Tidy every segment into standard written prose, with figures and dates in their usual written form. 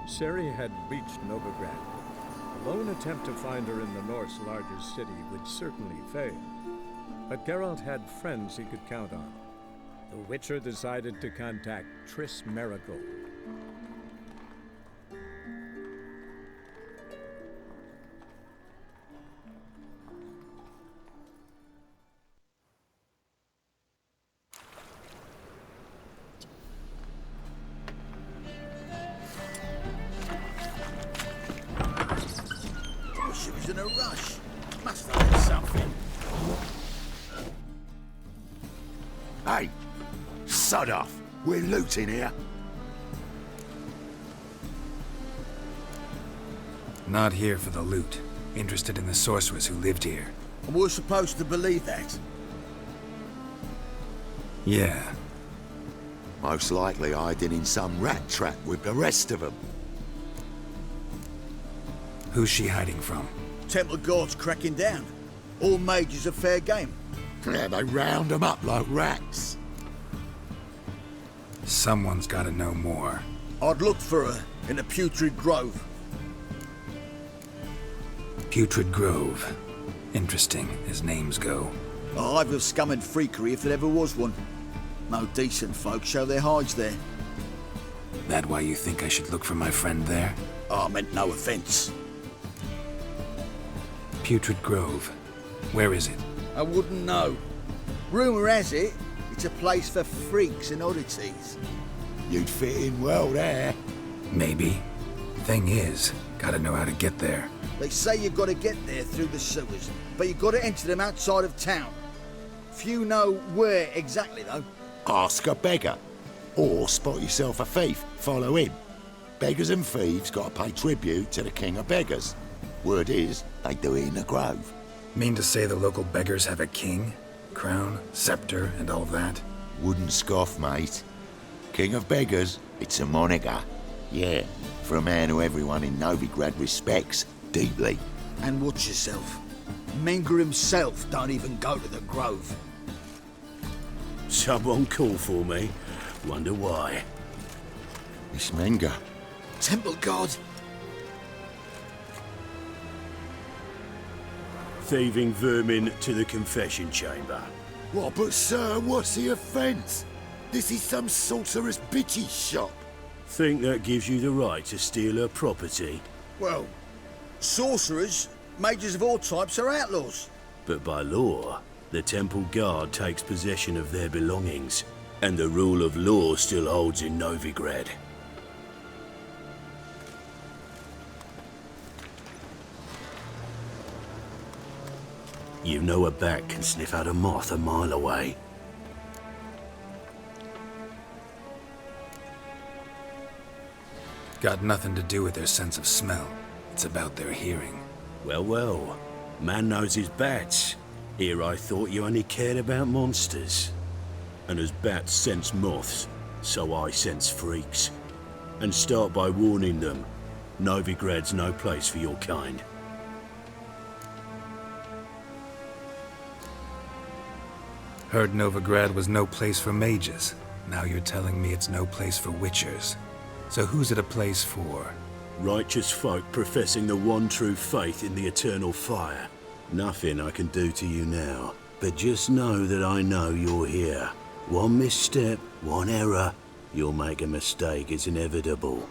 Ciri had reached Novigrad. A lone attempt to find her in the North's largest city would certainly fail. But Geralt had friends he could count on. The Witcher decided to contact Triss Merigold. She was in a rush. Must have had something. Hey, sod off. We're looting here. Not here for the loot. Interested in the sorceress who lived here. And we're supposed to believe that. Yeah. Most likely hiding in some rat trap with the rest of them. Who's she hiding from? Temple Guard's cracking down. All mages are fair game. Yeah, they round them up like rats. Someone's gotta know more. I'd look for her in the Putrid Grove. Putrid Grove. Interesting, as names go. A hive of scum and freakery if there ever was one. No decent folk show their hides there. That why you think I should look for my friend there? I meant no offence. Putrid Grove. Where is it? I wouldn't know. Rumour has it, it's a place for freaks and oddities. You'd fit in well there. Maybe. Thing is, gotta know how to get there. They say you've got to get there through the sewers, but you've got to enter them outside of town. Few know where exactly, though. Ask a beggar. Or spot yourself a thief. Follow him. Beggars and thieves gotta pay tribute to the king of beggars. Word is, they do it in the grove. Mean to say the local beggars have a king? Crown, scepter, and all that? Wouldn't scoff, mate. King of beggars, it's a moniker. Yeah, for a man who everyone in Novigrad respects deeply. And watch yourself. Menger himself don't even go to the grove. Someone call for me. Wonder why. It's Menger. Temple Guard. Thieving vermin to the confession chamber. What, but sir, what's the offence? This is some sorcerer's bitchy shop. Think that gives you the right to steal her property? Well, sorcerers, mages of all types are outlaws. But by law, the Temple Guard takes possession of their belongings, and the rule of law still holds in Novigrad. You know a bat can sniff out a moth a mile away. Got nothing to do with their sense of smell. It's about their hearing. Well, well. Man knows his bats. Here I thought you only cared about monsters. And as bats sense moths, so I sense freaks. And start by warning them. Novigrad's no place for your kind. Heard Novigrad was no place for mages. Now you're telling me it's no place for witchers. So who's it a place for? Righteous folk professing the one true faith in the eternal fire. Nothing I can do to you now, but just know that I know you're here. One misstep, one error, you'll make a mistake, it's inevitable.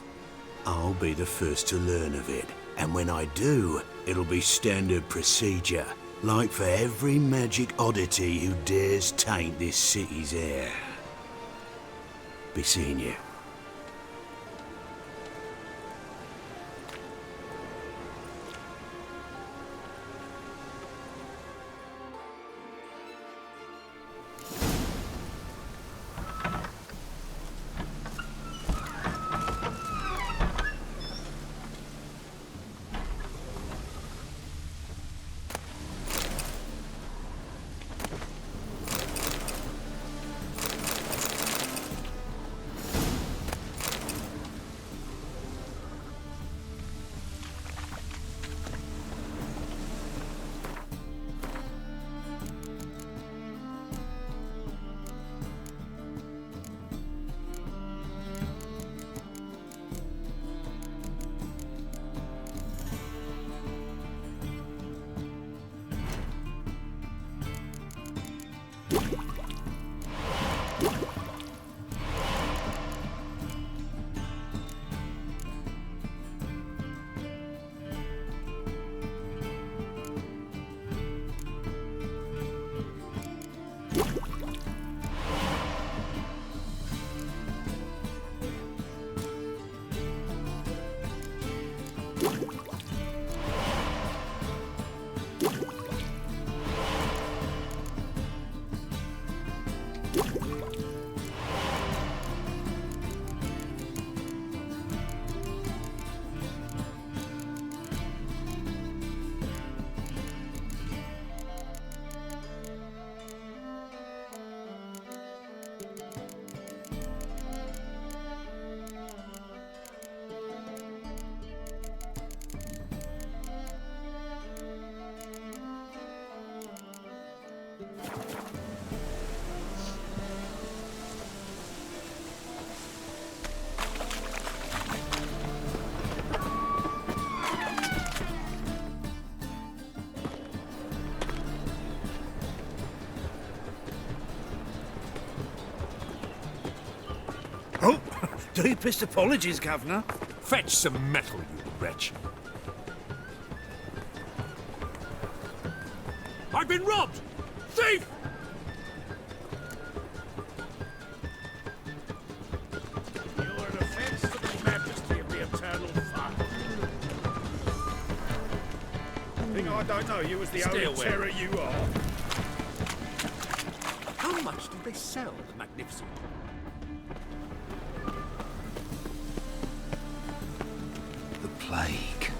I'll be the first to learn of it, and when I do, it'll be standard procedure, like for every magic oddity who dares taint this city's air. Be seeing you. Deepest apologies, Governor. Fetch some metal, you wretch. I've been robbed! Thief! You're an offense to the majesty of the eternal fire. Think I don't know you as the Stay only away. terror you are? How much do they sell the Magnificent? The plague.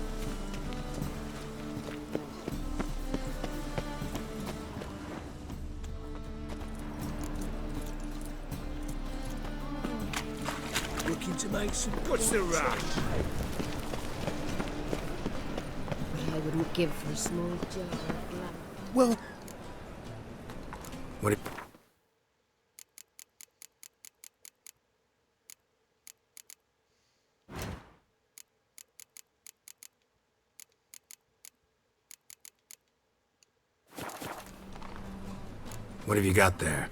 Looking to make some... What's the rush? What I wouldn't give for a small jar of blood. Well, What? What have you got there?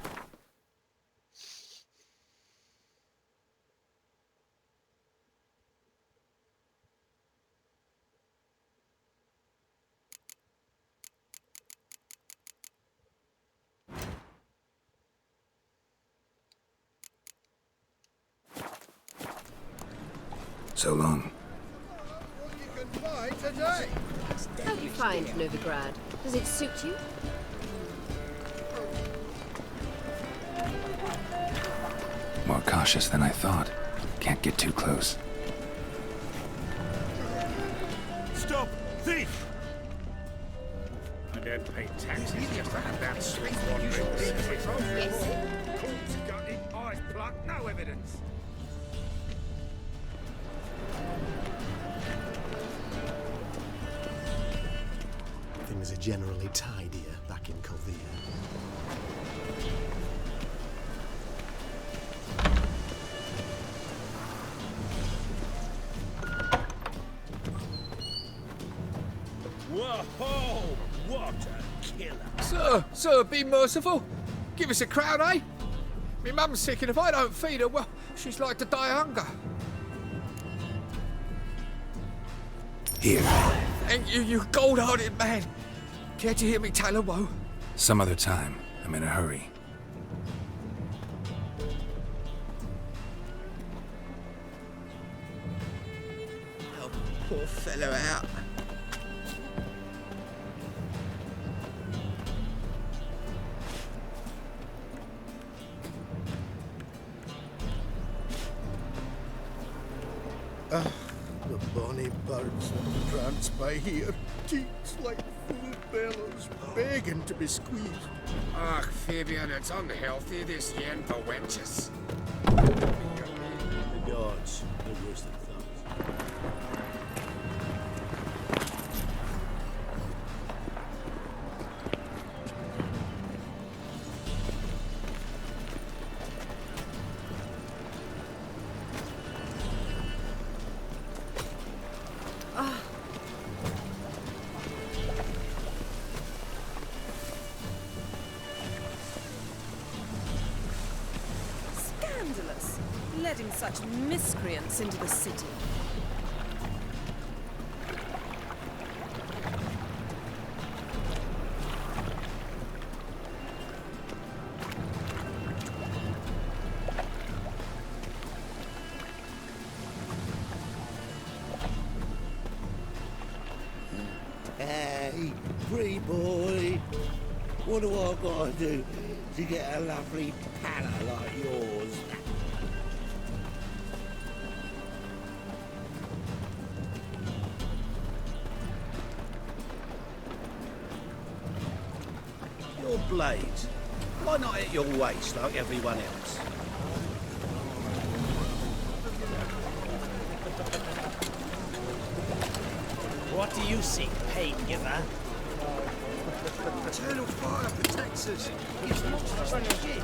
So long. You can buy today. How do you find Novigrad? Does it suit you? More cautious than I thought. Can't get too close. Stop! Thief! I don't pay taxes just to have that sweet wandering the city. Yes. Corpse gutted, eyes plucked, no evidence. Things are generally tidier back in Calvia. Whoa! What a killer! Sir, be merciful. Give us a crown, eh? Me mum's sick, and if I don't feed her, well, she's like to die of hunger. Here. Thank you, you gold-hearted man. Care to hear me tell a woe? Some other time. I'm in a hurry. Help a poor fellow out. The bonny birds that prance by here, cheeks like full bellows, begging to be squeezed. Ach, Fabian, it's unhealthy this yen for wenches. The gods, no worse than thugs. Scandalous, letting such miscreants into the city. Hey, free boy. What do I gotta do to get a lovely palace like yours? Your blades. Why not at your waist like everyone else? what do you seek, pain giver? Eternal fire protects us. It's monstrous shit.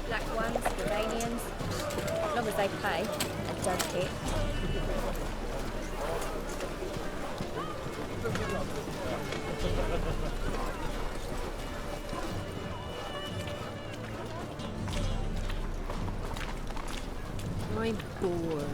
Black ones, Slovenians, as long as they pay, a judge hit. I'm bored.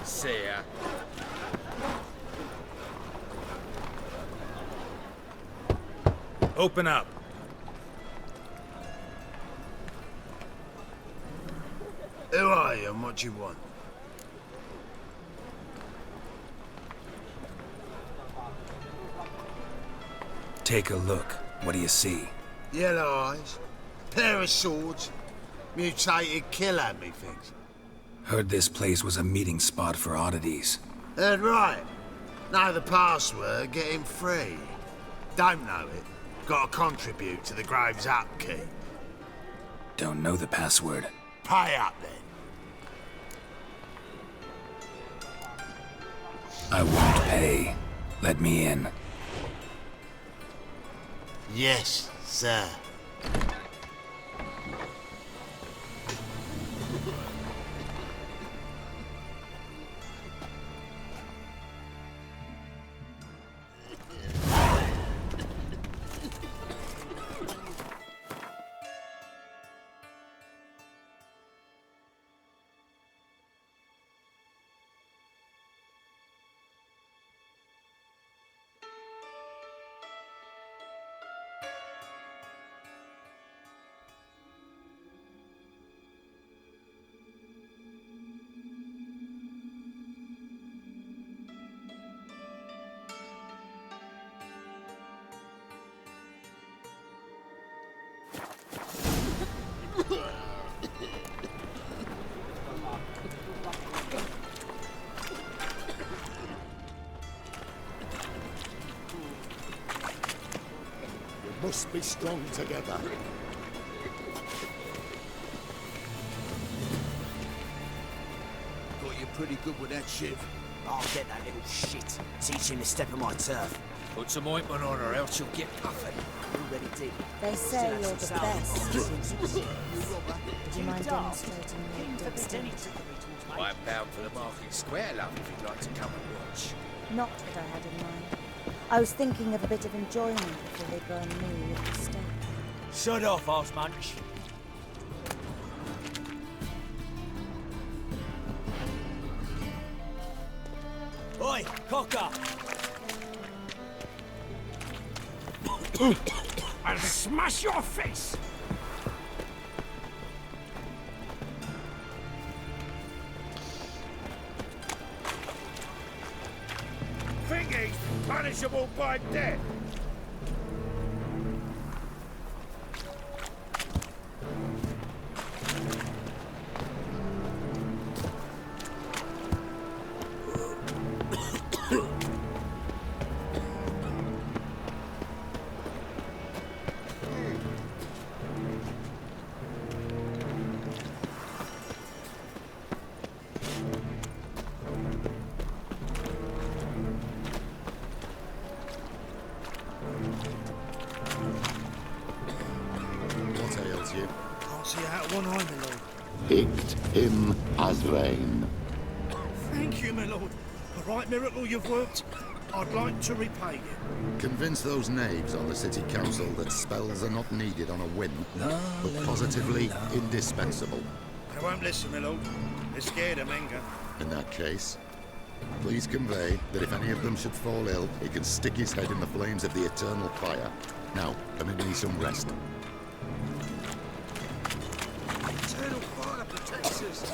See ya. Open up. Who are you and what do you want? Take a look. What do you see? Yellow eyes, pair of swords, mutated killer, methinks. Heard this place was a meeting spot for oddities. Heard right. Know the password, get him free. Don't know it. Gotta contribute to the Graves upkeep. Don't know the password. Pay up then. I won't pay. Let me in. Yes, sir. Must be strong together. Got you pretty good with that shiv. I'll get that little shit. Teach him to step on my turf. Put some ointment on her, else she'll get puffy. Already did. They say you're the best. Would you mind Dark. demonstrating your dexterity? I'm bound for the market square, love, if you'd like to come and watch. Not what I had in mind. I was thinking of a bit of enjoyment before they burn me at the stake. Shut off, Arse Munch. Oi, cocker! I'll smash your face! Thingy's punishable by death! What ails you? Can't see out of one eye, my lord. Picked him as rain. Thank you, my lord. A right miracle you've worked. I'd like to repay you. Convince those knaves on the city council that spells are not needed on a whim, but positively indispensable. They won't listen, my lord. They're scared of Menga. In that case, please convey that if any of them should fall ill, he can stick his head in the flames of the eternal fire. Now, permit me some rest. Eternal fire protects us.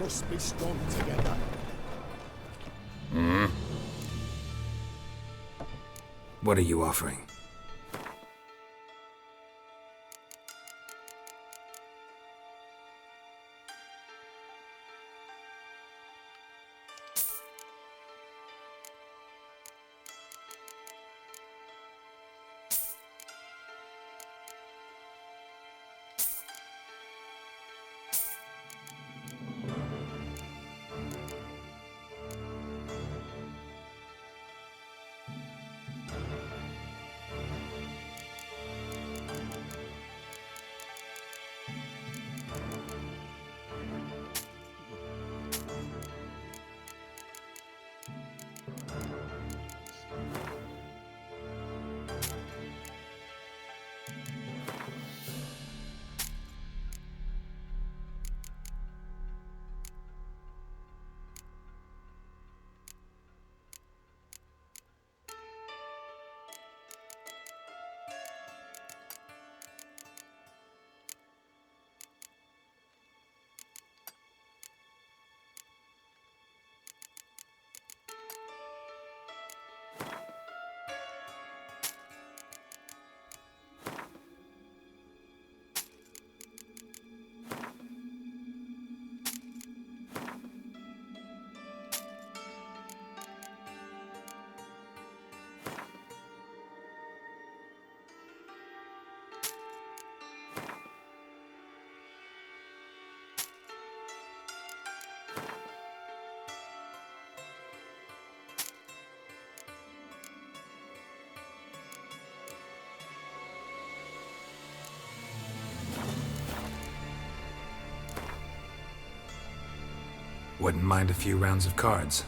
Must be strong together. What are you offering? Wouldn't mind a few rounds of cards.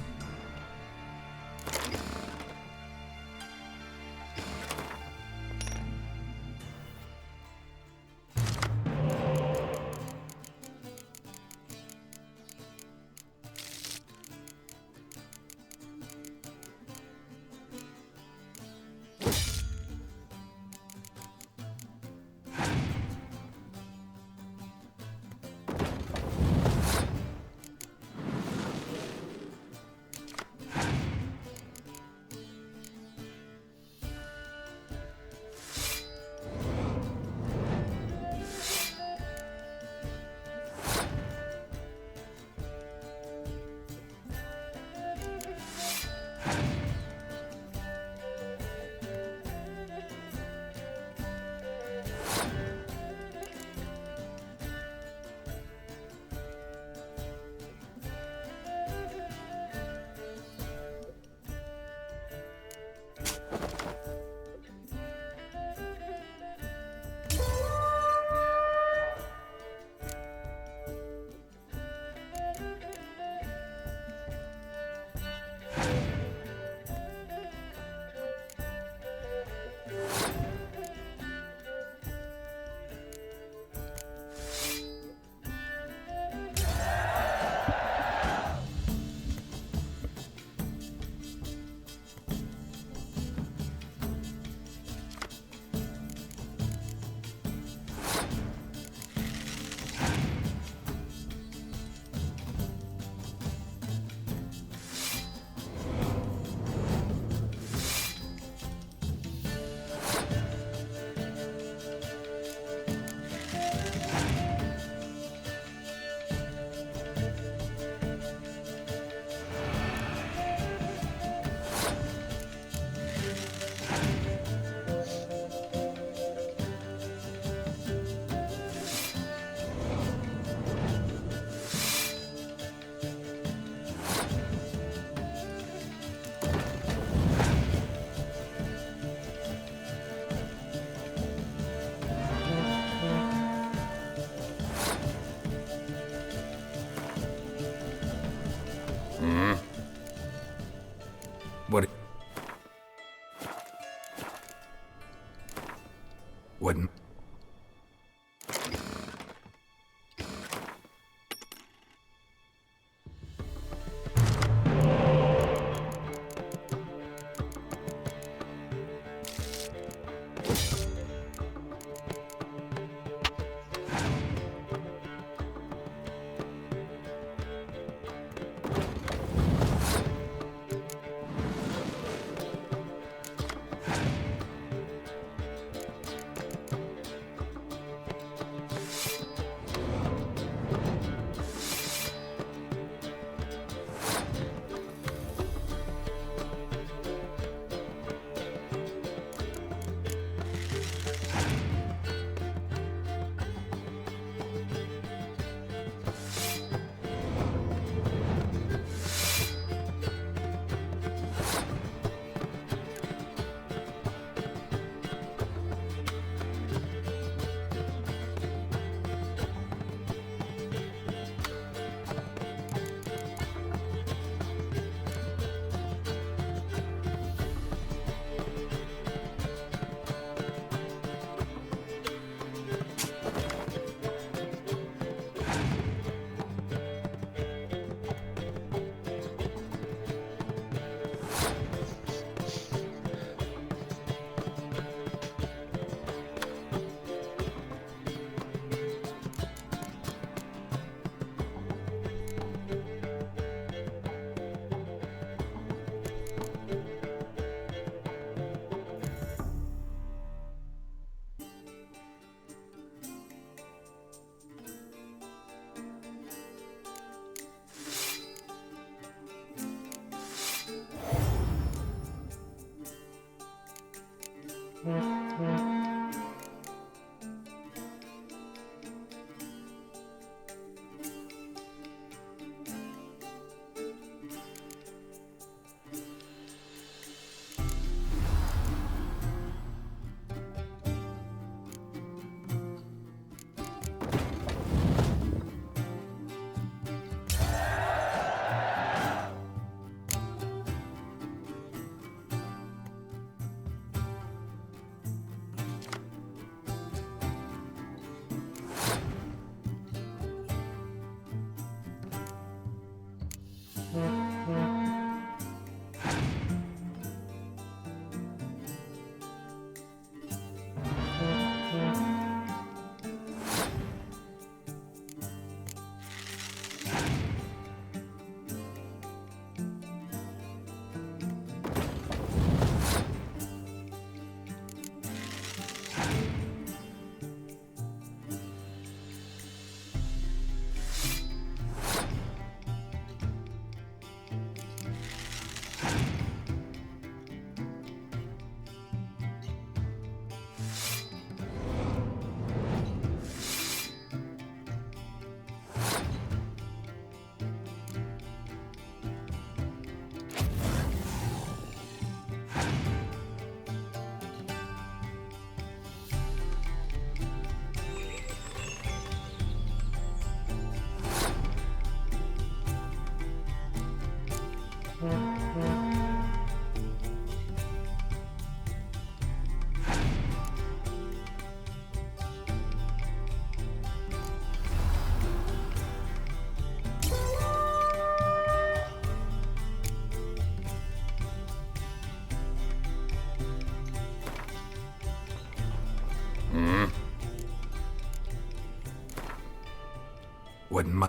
Wouldn't mu-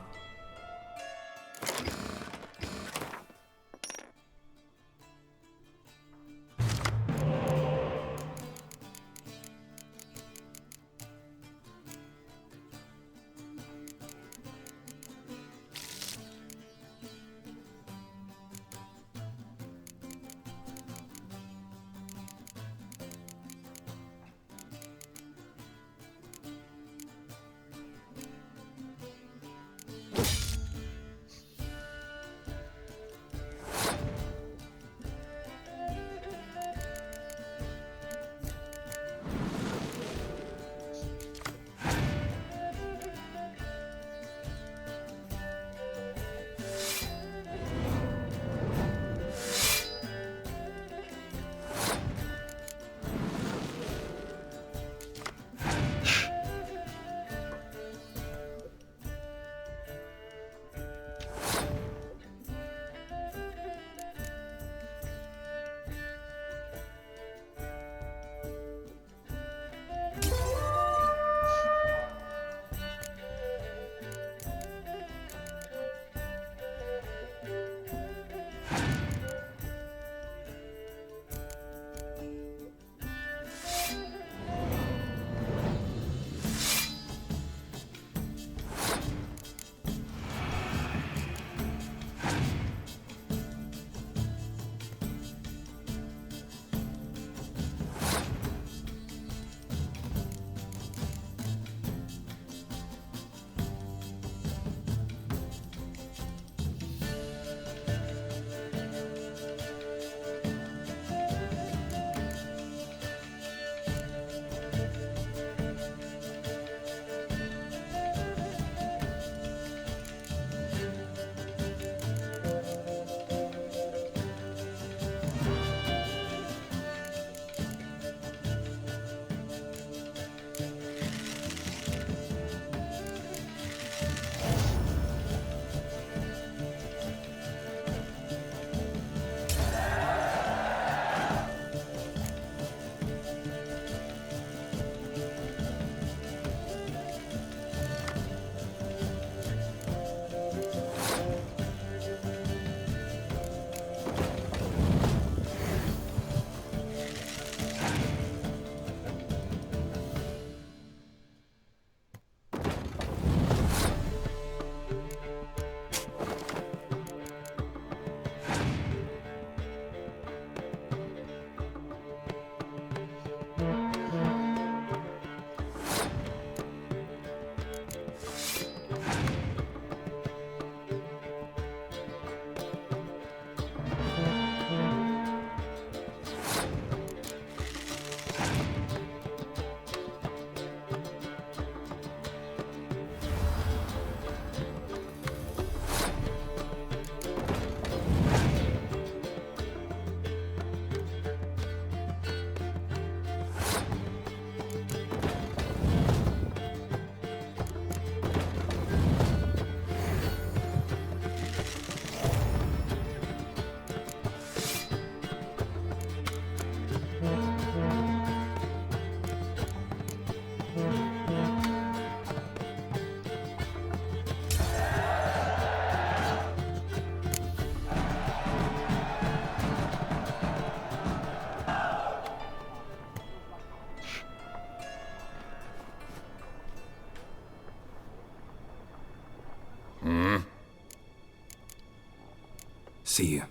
See you.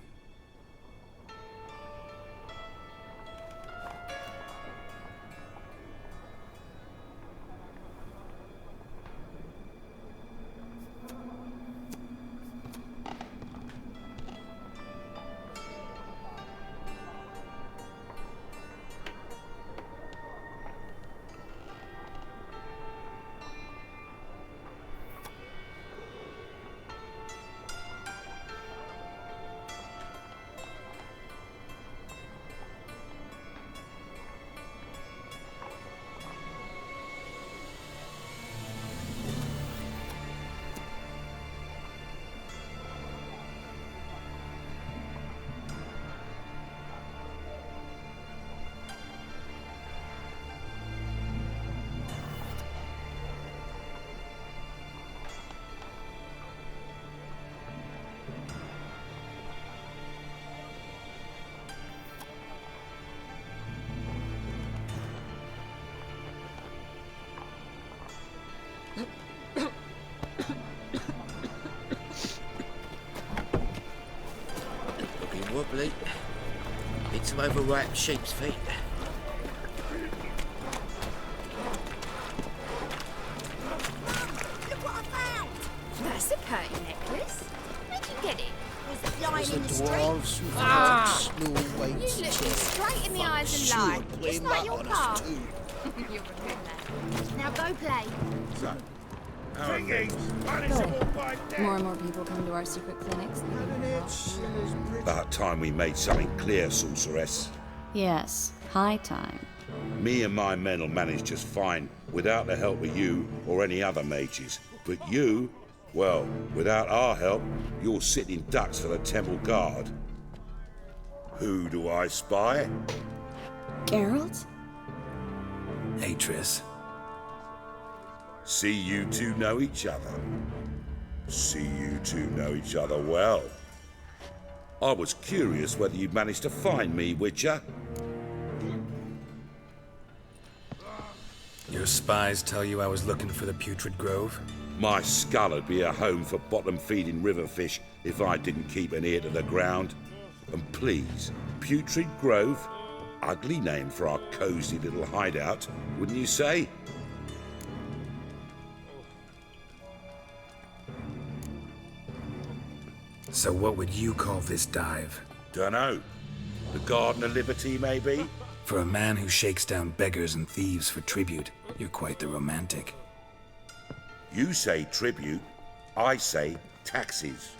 wobbly. Bit of overripe sheep's feet. Look what I found! That's a curtain necklace. Where'd you get it? Was lying in the dwarves street. who Ah. Snow You White's look me chair. straight in the eyes and lie. It's blame not that your on car. us too. You'll regret that. Now go play. So, More and more people come to our secret clinics. About time we made something clear, sorceress. Yes, high time. Me and my men will manage just fine without the help of you or any other mages. But you, well, without our help, you're sitting ducks for the temple guard. Who do I spy? Geralt? Hey, Triss. See you two know each other. See you two know each other well. I was curious whether you'd managed to find me, Witcher. Your spies tell you I was looking for the Putrid Grove? My skull would be a home for bottom-feeding river fish if I didn't keep an ear to the ground. And please, Putrid Grove? Ugly name for our cosy little hideout, wouldn't you say? So what would you call this dive? Dunno. The Garden of Liberty, maybe? For a man who shakes down beggars and thieves for tribute, you're quite the romantic. You say tribute, I say taxes.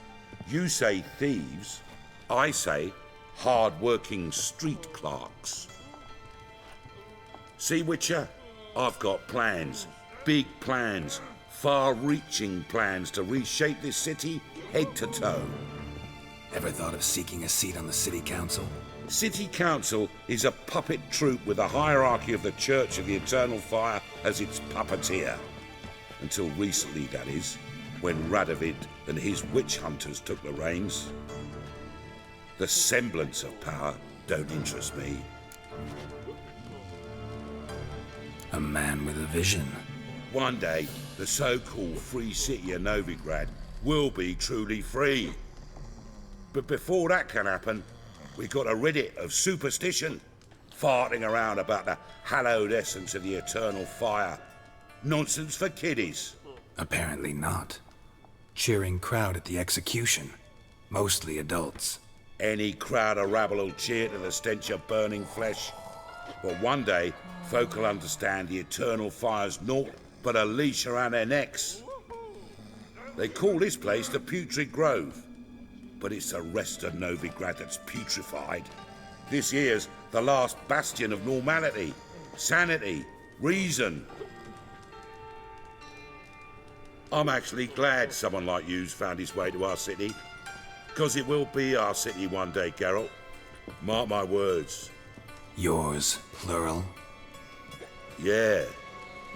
You say thieves, I say hard-working street clerks. See, Witcher, I've got plans, big plans, far-reaching plans to reshape this city head to toe. Ever thought of seeking a seat on the city council? City Council is a puppet troupe with the hierarchy of the Church of the Eternal Fire as its puppeteer. Until recently, that is, when Radovid and his witch hunters took the reins. The semblance of power don't interest me. A man with a vision. One day, the so-called free city of Novigrad will be truly free. But before that can happen, we got to rid it of superstition, farting around about the hallowed essence of the eternal fire. Nonsense for kiddies. Apparently not. Cheering crowd at the execution. Mostly adults. Any crowd of rabble will cheer to the stench of burning flesh. But one day, folk will understand the eternal fire's naught but a leash around their necks. They call this place the Putrid Grove, but it's the rest of Novigrad that's putrefied. This here's the last bastion of normality, sanity, reason. I'm actually glad someone like you's found his way to our city, because it will be our city one day, Geralt. Mark my words. Yours, plural? Yeah,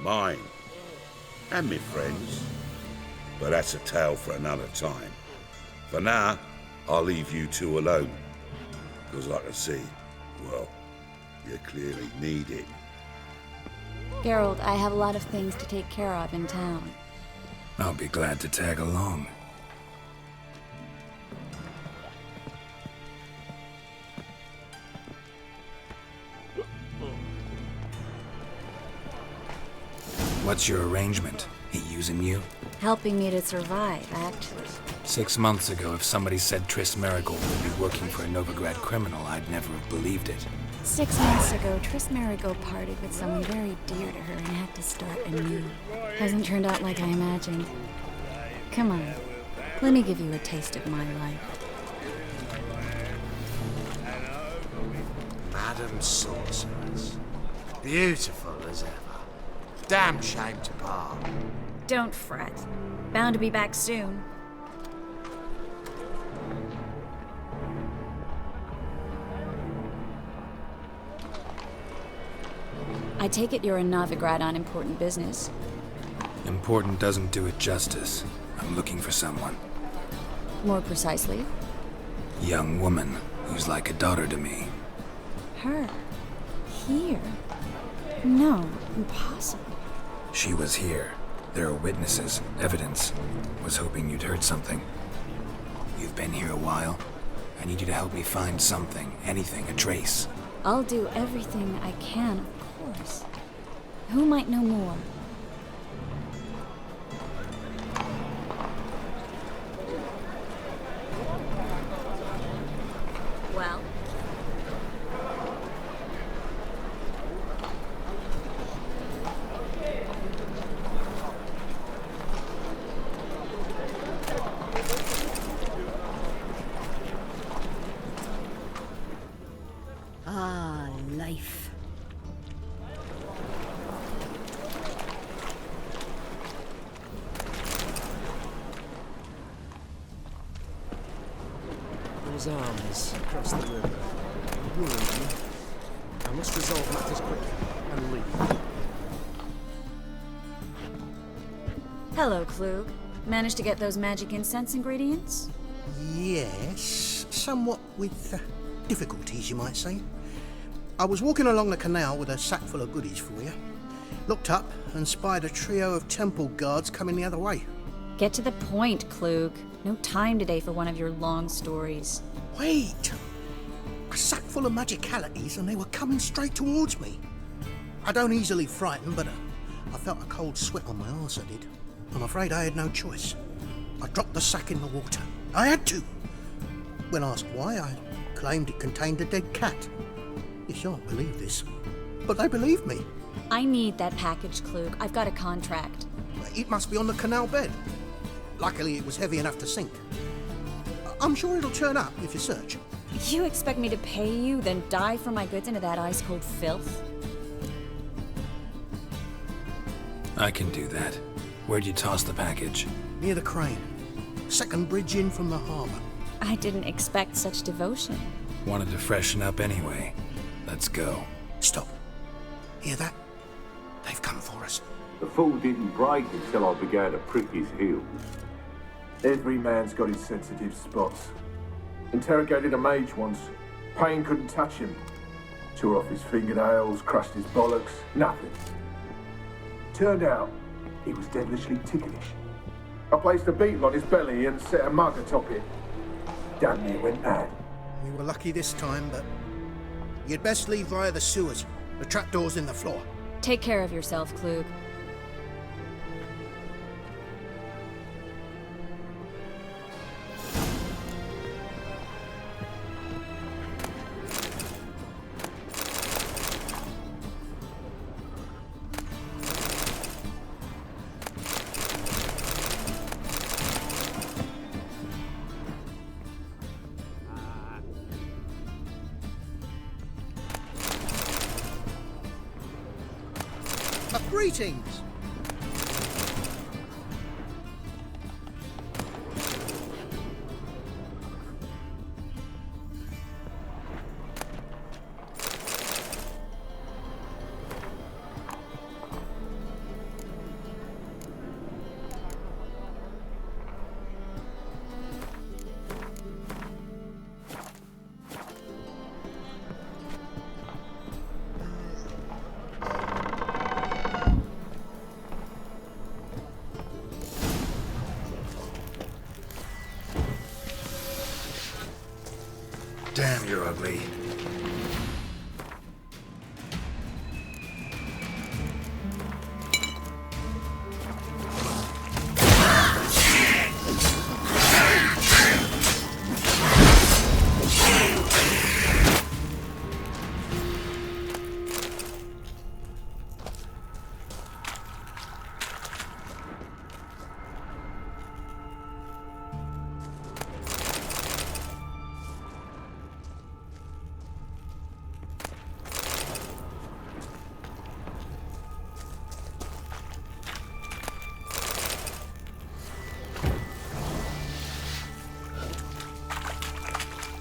mine. And me friends. But that's a tale for another time. For now, I'll leave you two alone. Because I can see, well, you clearly need it. Geralt, I have a lot of things to take care of in town. I'll be glad to tag along. What's your arrangement? He using you? Helping me to survive, actually. 6 months ago, if somebody said Triss Merigold would be working for a Novigrad criminal, I'd never have believed it. 6 months ago, Triss Merigold parted with someone very dear to her and had to start anew. Hasn't turned out like I imagined. Come on, let me give you a taste of my life. Madam Sorceress. Beautiful as ever. Damn shame to part. Don't fret. Bound to be back soon. I take it you're in Novigrad on important business. Important doesn't do it justice. I'm looking for someone. More precisely? Young woman who's like a daughter to me. Her? Here? No, impossible. She was here. There are witnesses, evidence. Was hoping you'd heard something. You've been here a while? I need you to help me find something, anything, a trace. I'll do everything I can, of course. Who might know more? Well? Ah, life. Those armies across the river worry me. I must resolve matters quickly and leave. Hello, Klug. Managed to get those magic incense ingredients? Yes, somewhat with difficulties, you might say. I was walking along the canal with a sack full of goodies for you. Looked up and spied a trio of temple guards coming the other way. Get to the point, Klug. No time today for one of your long stories. Wait! A sack full of magicalities and they were coming straight towards me. I don't easily frighten, but I felt a cold sweat on my arse, I did. I'm afraid I had no choice. I dropped the sack in the water. I had to! When asked why, I claimed it contained a dead cat. You shan't believe this, but they believed me. I need that package, Klug. I've got a contract. It must be on the canal bed. Luckily, it was heavy enough to sink. I'm sure it'll turn up if you search. You expect me to pay you, then dive for my goods into that ice-cold filth? I can do that. Where'd you toss the package? Near the crane. Second bridge in from the harbour. I didn't expect such devotion. Wanted to freshen up anyway. Let's go. Stop. Hear that? They've come for us. The fall didn't break until I began to prick his heels. Every man's got his sensitive spots. Interrogated a mage once. Pain couldn't touch him. Tore off his fingernails, crushed his bollocks, nothing. Turned out, he was devilishly ticklish. I placed a beetle on his belly and set a mug atop it. Damn near went mad. We were lucky this time, but you'd best leave via the sewers. The trapdoor's in the floor. Take care of yourself, Klug. Greetings! Damn, you're ugly.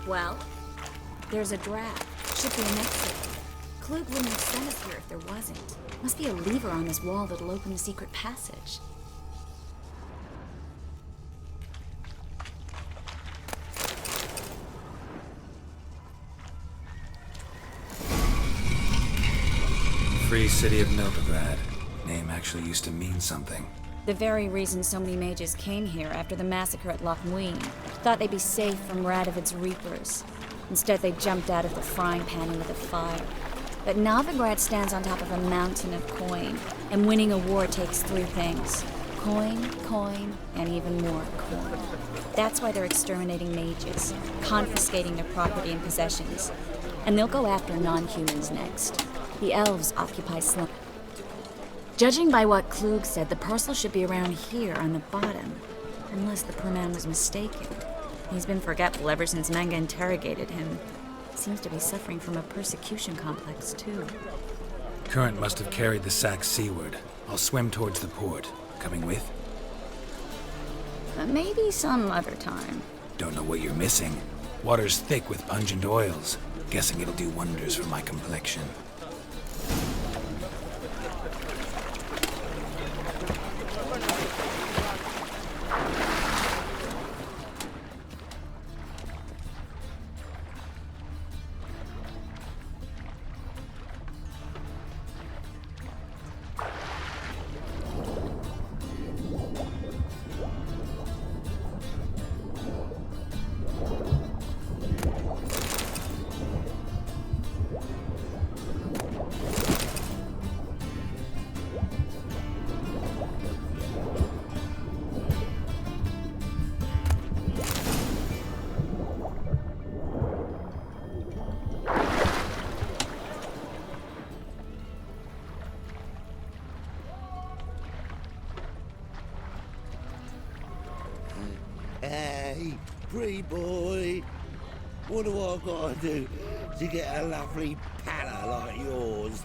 Well, there's a draft. Should be an exit. Klug wouldn't have sent us here if there wasn't. Must be a lever on this wall that'll open the secret passage. Free City of Novigrad. Name actually used to mean something. The very reason so many mages came here after the massacre at Loch Muin. Thought they'd be safe from Radovid's reapers. Instead, they jumped out of the frying pan into the fire. But Novigrad stands on top of a mountain of coin, and winning a war takes 3 things. Coin, coin, and even more coin. That's why they're exterminating mages, confiscating their property and possessions. And they'll go after non-humans next. The elves occupy Slum. Judging by what Klug said, the parcel should be around here on the bottom. Unless the poor man was mistaken. He's been forgetful ever since Manga interrogated him. Seems to be suffering from a persecution complex, too. Current must have carried the sack seaward. I'll swim towards the port. Coming with? Maybe some other time. Don't know what you're missing. Water's thick with pungent oils. Guessing it'll do wonders for my complexion. Hey, pretty boy. What do I gotta do to get a lovely palla like yours?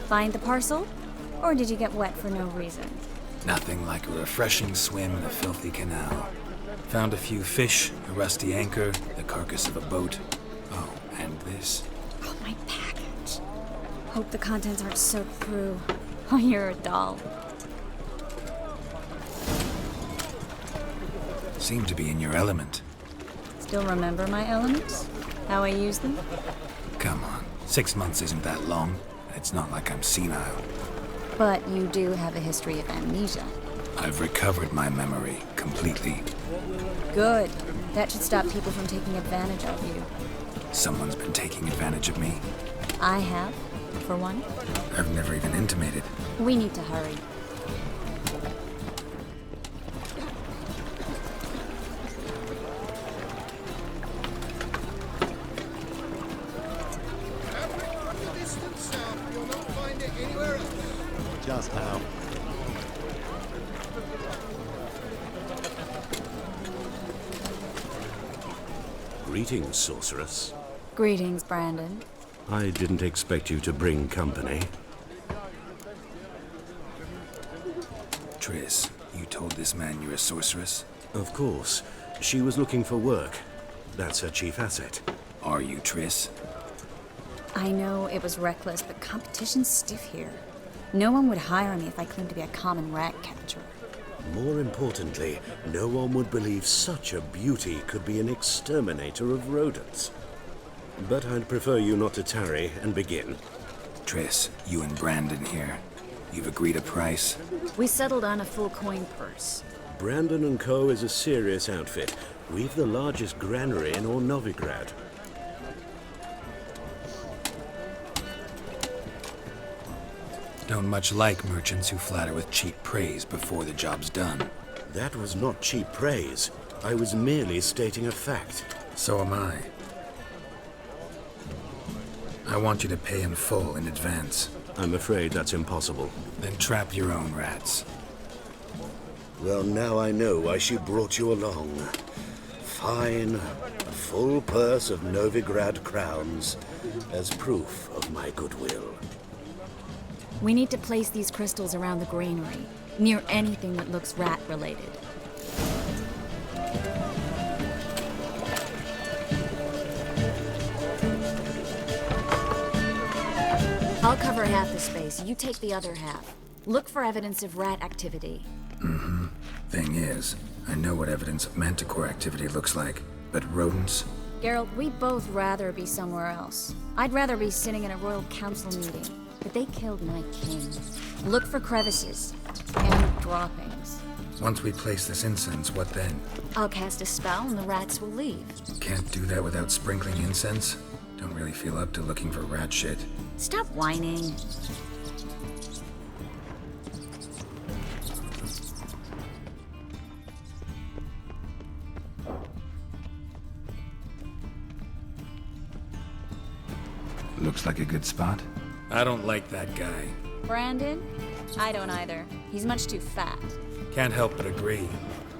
Find the parcel? Or did you get wet for no reason? Nothing like a refreshing swim in a filthy canal. Found a few fish, a rusty anchor, the carcass of a boat. Oh, and this. Oh, my package. Hope the contents aren't soaked through. Oh, you're a doll. Seem to be in your element. Still remember my elements? How I use them? Come on, 6 months isn't that long. It's not like I'm senile. But you do have a history of amnesia. I've recovered my memory completely. Good. That should stop people from taking advantage of you. Someone's been taking advantage of me. I have, for one. I've never even intimated. We need to hurry. Just how. Greetings, sorceress. Greetings, Brandon. I didn't expect you to bring company. Triss, you told this man you're a sorceress? Of course. She was looking for work. That's her chief asset. Are you, Triss? I know it was reckless, but competition's stiff here. No one would hire me if I claimed to be a common rat catcher. More importantly, no one would believe such a beauty could be an exterminator of rodents. But I'd prefer you not to tarry and begin. Triss, you and Brandon here. You've agreed a price? We settled on a full coin purse. Brandon & Co. is a serious outfit. We've the largest granary in all Novigrad. Don't much like merchants who flatter with cheap praise before the job's done. That was not cheap praise. I was merely stating a fact. So am I. I want you to pay in full in advance. I'm afraid that's impossible. Then trap your own rats. Well, now I know why she brought you along. Fine, a full purse of Novigrad crowns as proof of my goodwill. We need to place these crystals around the granary, near anything that looks rat-related. I'll cover half the space. You take the other half. Look for evidence of rat activity. Mm-hmm. Thing is, I know what evidence of manticore activity looks like, but rodents? Geralt, we'd both rather be somewhere else. I'd rather be sitting in a royal council meeting, but they killed my king. Look for crevices and droppings. Once we place this incense, what then? I'll cast a spell and the rats will leave. Can't do that without sprinkling incense? Don't really feel up to looking for rat shit. Stop whining. Looks like a good spot. I don't like that guy. Brandon? I don't either. He's much too fat. Can't help but agree.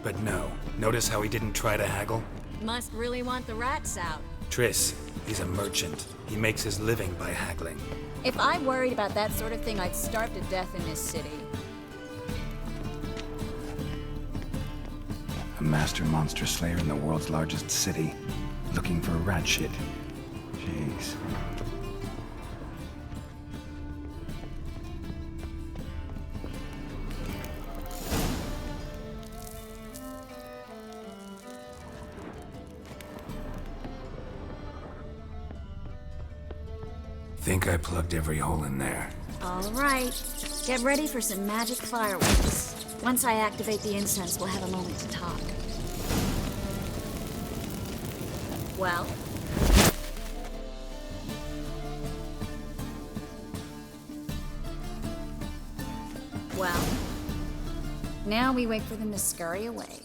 But no. Notice how he didn't try to haggle? Must really want the rats out. Triss, he's a merchant. He makes his living by haggling. If I worried about that sort of thing, I'd starve to death in this city. A master monster slayer in the world's largest city. Looking for rat shit. Jeez. Think I plugged every hole in there. All right. Get ready for some magic fireworks. Once I activate the incense, we'll have a moment to talk. Well? Well? Now we wait for them to scurry away.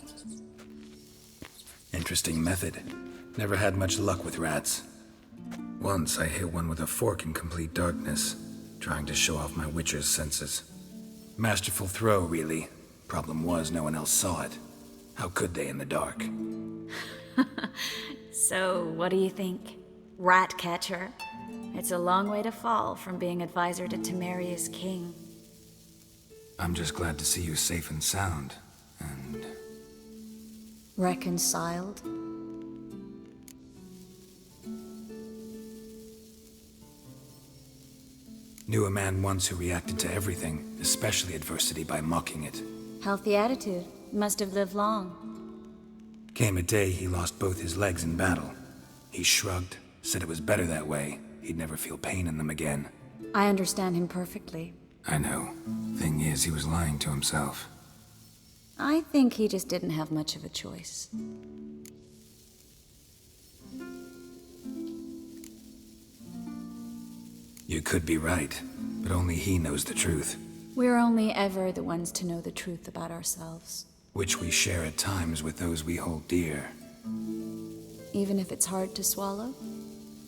Interesting method. Never had much luck with rats. Once I hit one with a fork in complete darkness, trying to show off my Witcher's senses. Masterful throw, really. Problem was, no one else saw it. How could they in the dark? So, what do you think? Rat catcher? It's a long way to fall from being advisor to Temeria's king. I'm just glad to see you safe and sound, and... Reconciled? Knew a man once who reacted to everything, especially adversity, by mocking it. Healthy attitude. Must have lived long. Came a day he lost both his legs in battle. He shrugged, said it was better that way. He'd never feel pain in them again. I understand him perfectly. I know. Thing is, he was lying to himself. I think he just didn't have much of a choice. You could be right, but only he knows the truth. We're only ever the ones to know the truth about ourselves. Which we share at times with those we hold dear. Even if it's hard to swallow?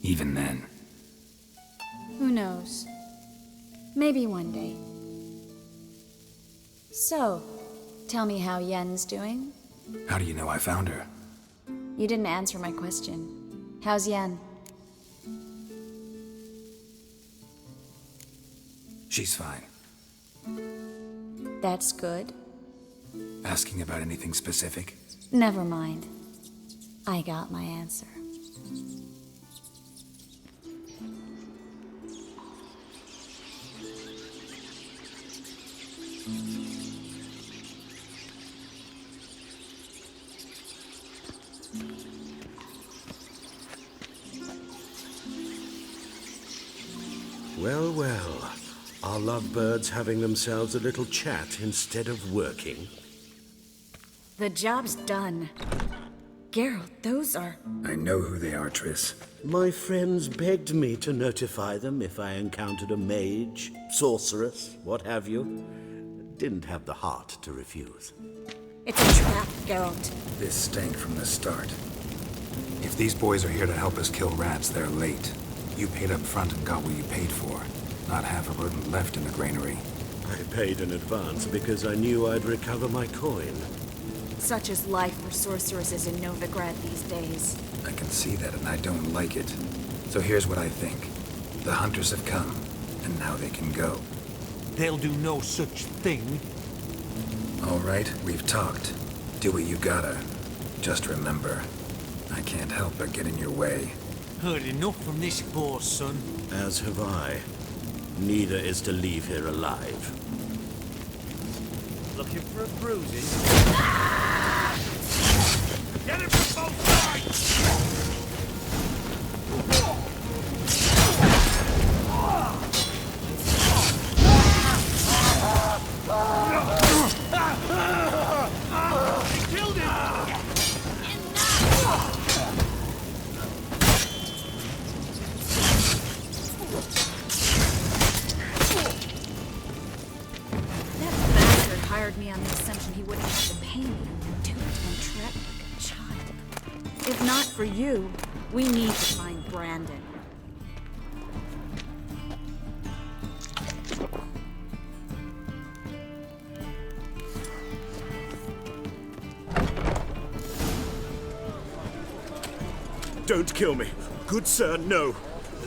Even then. Who knows? Maybe one day. So, tell me how Yen's doing? How do you know I found her? You didn't answer my question. How's Yen? She's fine. That's good. Asking about anything specific? Never mind. I got my answer. Well, well. Are lovebirds having themselves a little chat instead of working? The job's done. Geralt, those are... I know who they are, Triss. My friends begged me to notify them if I encountered a mage, sorceress, what have you. Didn't have the heart to refuse. It's a trap, Geralt. This stank from the start. If these boys are here to help us kill rats, they're late. You paid up front and got what you paid for. Not half a rodent left in the granary. I paid in advance because I knew I'd recover my coin. Such is life for sorceresses in Novigrad these days. I can see that, and I don't like it. So here's what I think. The hunters have come, and now they can go. They'll do no such thing. All right, we've talked. Do what you gotta. Just remember, I can't help but get in your way. Heard enough from this horse, son. As have I. Neither is to leave here alive. Looking for a bruising? Get him from both sides! Killed him! Hired me on the assumption he wouldn't have to pay me. Too entrapped like a child. If not for you, we need to find Brandon. Don't kill me. Good sir, no.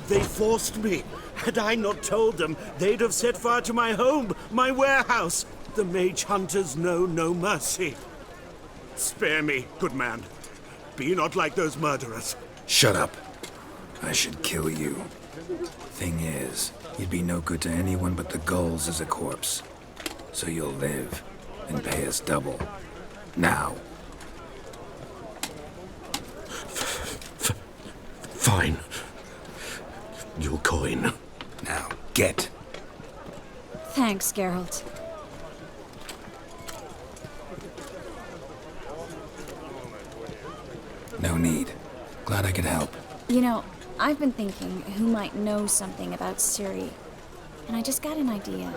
They forced me. Had I not told them, they'd have set fire to my home, my warehouse. The mage hunters know no mercy. Spare me, good man. Be not like those murderers. Shut up. I should kill you. Thing is, you'd be no good to anyone but the gulls as a corpse. So you'll live and pay us double. Now. Fine. Your coin. Now, get. Thanks, Geralt. No need. Glad I could help. You know, I've been thinking who might know something about Ciri. And I just got an idea.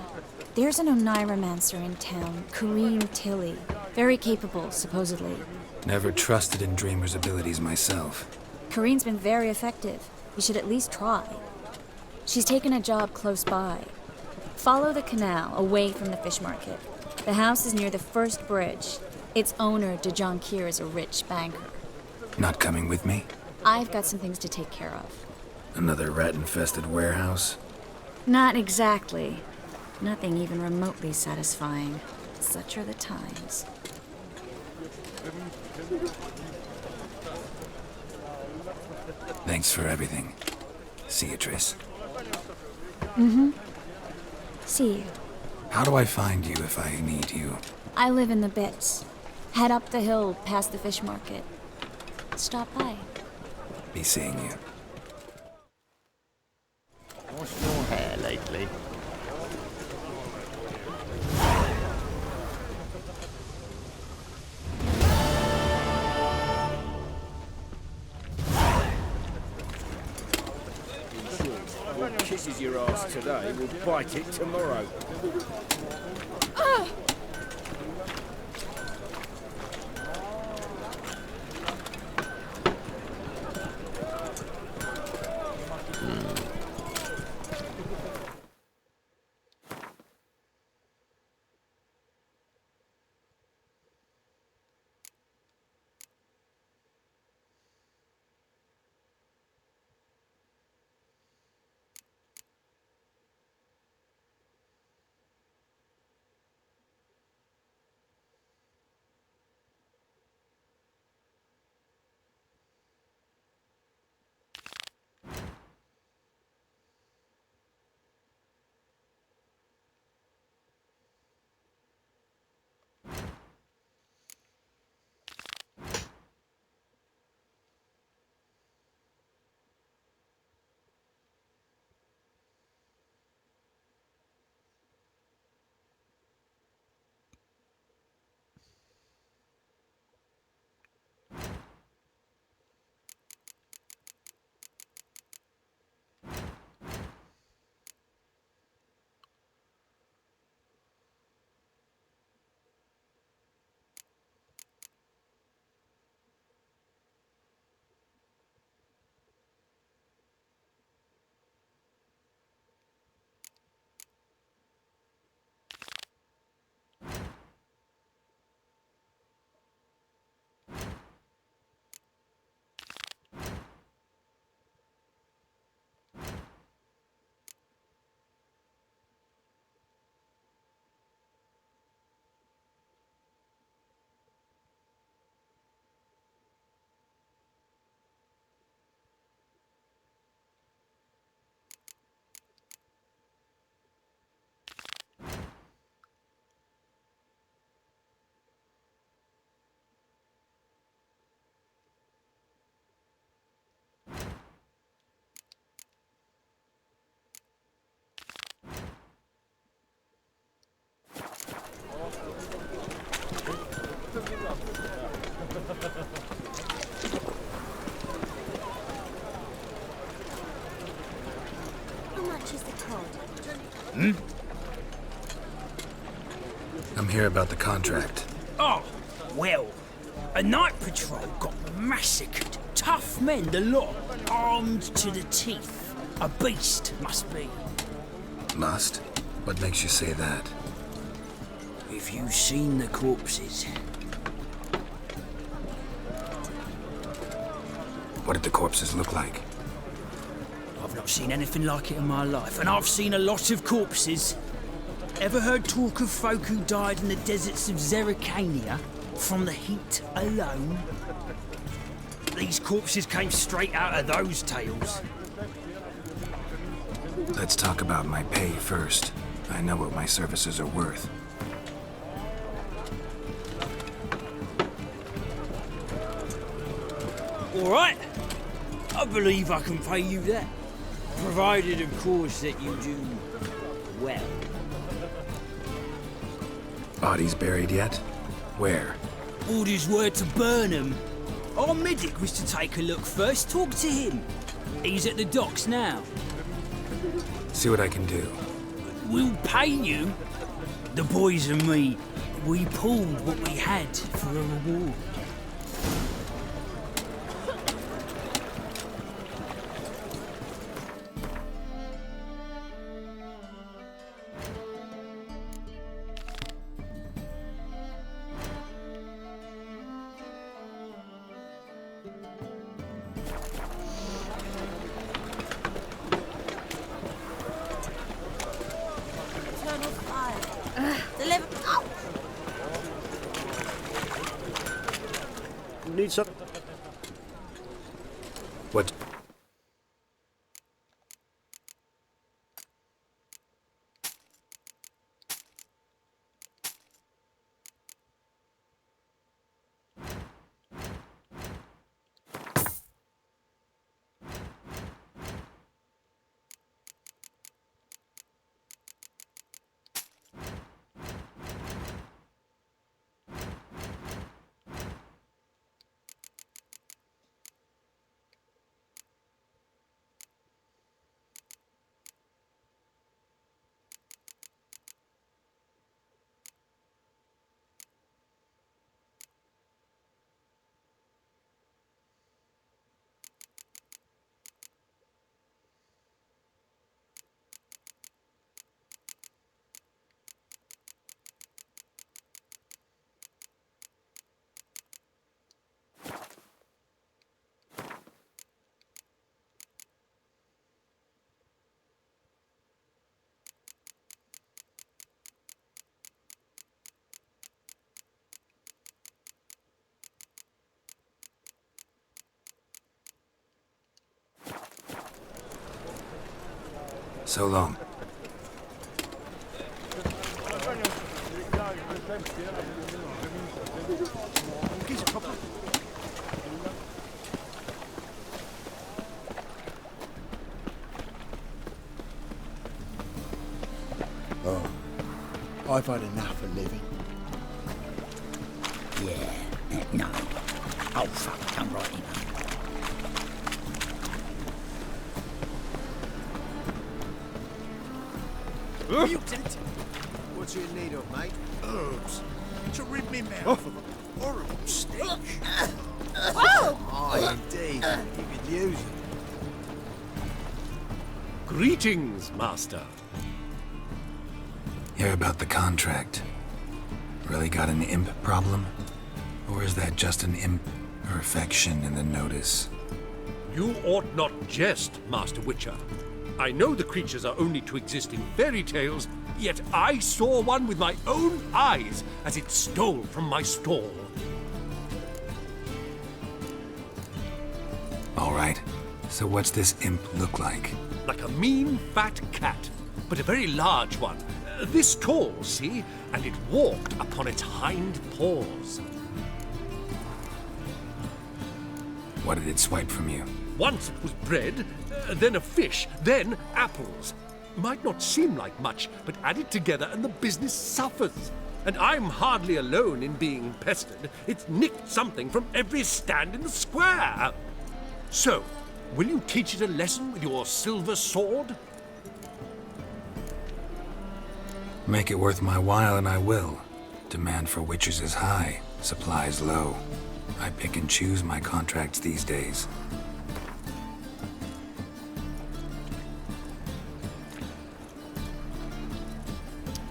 There's an Oneiromancer in town, Corrine Tilly. Very capable, supposedly. Never trusted in Dreamer's abilities myself. Corrine's been very effective. You should at least try. She's taken a job close by. Follow the canal, away from the fish market. The house is near the first bridge. Its owner, De Jonquier, is a rich banker. Not coming with me? I've got some things to take care of. Another rat-infested warehouse? Not exactly. Nothing even remotely satisfying. Such are the times. Thanks for everything. See you, Triss. Mm-hmm. See you. How do I find you if I need you? I live in the Bits. Head up the hill past the fish market. Stop by. Be seeing you. What's your hair lately? What kisses your ass today will bite it tomorrow. much is the cod? Hmm? I'm here about the contract. Oh, well, a night patrol got massacred. Tough men, the lot, armed to the teeth. A beast, must be. Must? What makes you say that? If you've seen the corpses. What did the corpses look like? I've not seen anything like it in my life, and I've seen a lot of corpses. Ever heard talk of folk who died in the deserts of Zerrikania from the heat alone? These corpses came straight out of those tales. Let's talk about my pay first. I know what my services are worth. All right. I believe I can pay you that. Provided, of course, that you do well. Bodies buried yet? Where? Orders were to burn them. Our medic was to take a look first. Talk to him. He's at the docks now. See what I can do. We'll pay you. The boys and me, we pulled what we had for a reward. Eternal fire. Deliver. Oh! Need some. What? So long. Oh, I've had enough of living. Yeah, no. Oh, fuck, come right in. Mutant! What you in need of, mate? Herbs. To rid me mouth of a horrible stench. Aye, indeed. You could use it. Greetings, Master. Hear about the contract. Really got an imp problem? Or is that just an imp perfection in the notice? You ought not jest, Master Witcher. I know the creatures are only to exist in fairy tales, yet I saw one with my own eyes as it stole from my stall. All right. So what's this imp look like? Like a mean, fat cat, but a very large one. This tall, see? And it walked upon its hind paws. What did it swipe from you? Once it was bread, then a fish, then apples. Might not seem like much, but add it together and the business suffers. And I'm hardly alone in being pestered. It's nicked something from every stand in the square. So, will you teach it a lesson with your silver sword? Make it worth my while and I will. Demand for witches is high, supplies low. I pick and choose my contracts these days.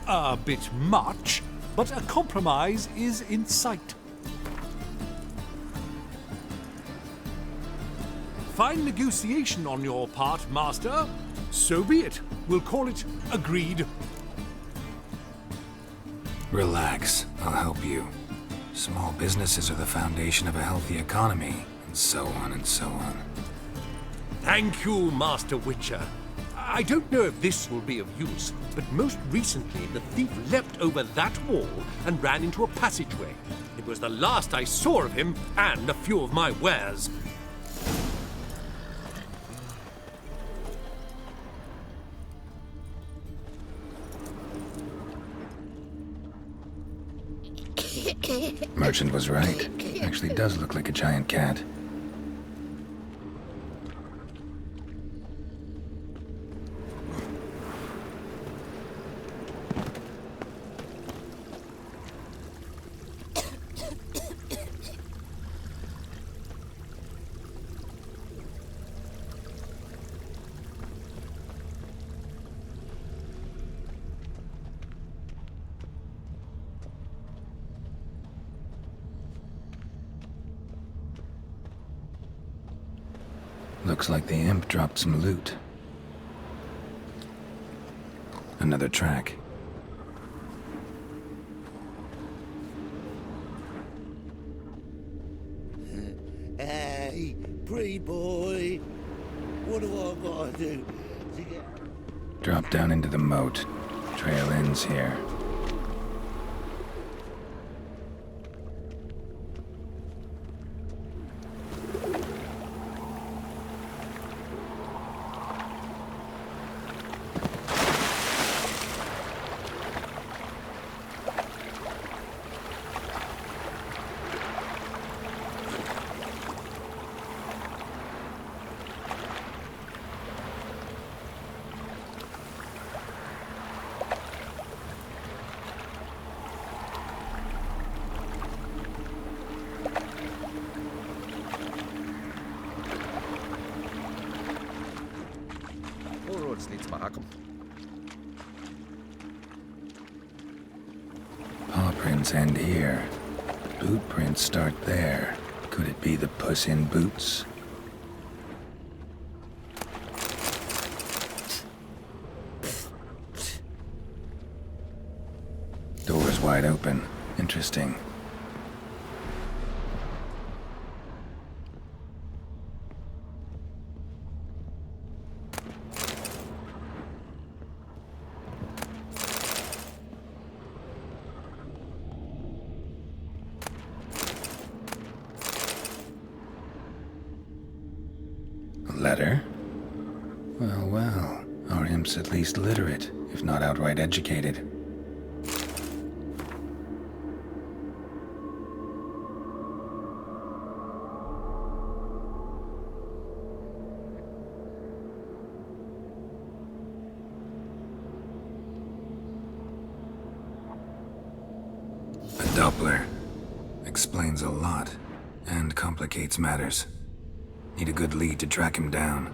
A bit much, but a compromise is in sight. Fine negotiation on your part, Master. So be it. We'll call it agreed. Relax, I'll help you. Small businesses are the foundation of a healthy economy, and so on and so on. Thank you, Master Witcher. I don't know if this will be of use, but most recently the thief leapt over that wall and ran into a passageway. It was the last I saw of him and a few of my wares. Merchant was right. Actually does look like a giant cat. Looks like the imp dropped some loot. Another track. Hey, pretty boy. What do I gotta do to get... Drop down into the moat. Trail ends here. Paw prints end here. Boot prints start there. Could it be the Puss in Boots? Door's wide open. Interesting. Letter? Well, well. Our imp's at least literate, if not outright educated. A Doppler. Explains a lot, and complicates matters. Need a good lead to track him down.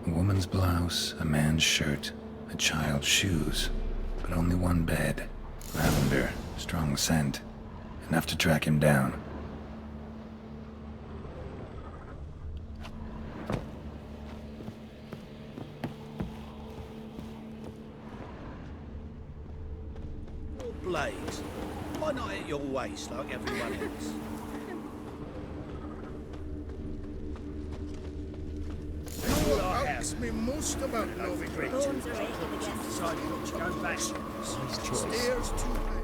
A woman's blouse, a man's shirt, a child's shoes, but only one bed. Lavender, strong scent. Enough to track him down. Blades. Why not at your waist like everyone else? All I ask me most about loving Rachel. Decided not to go back. Stairs too high.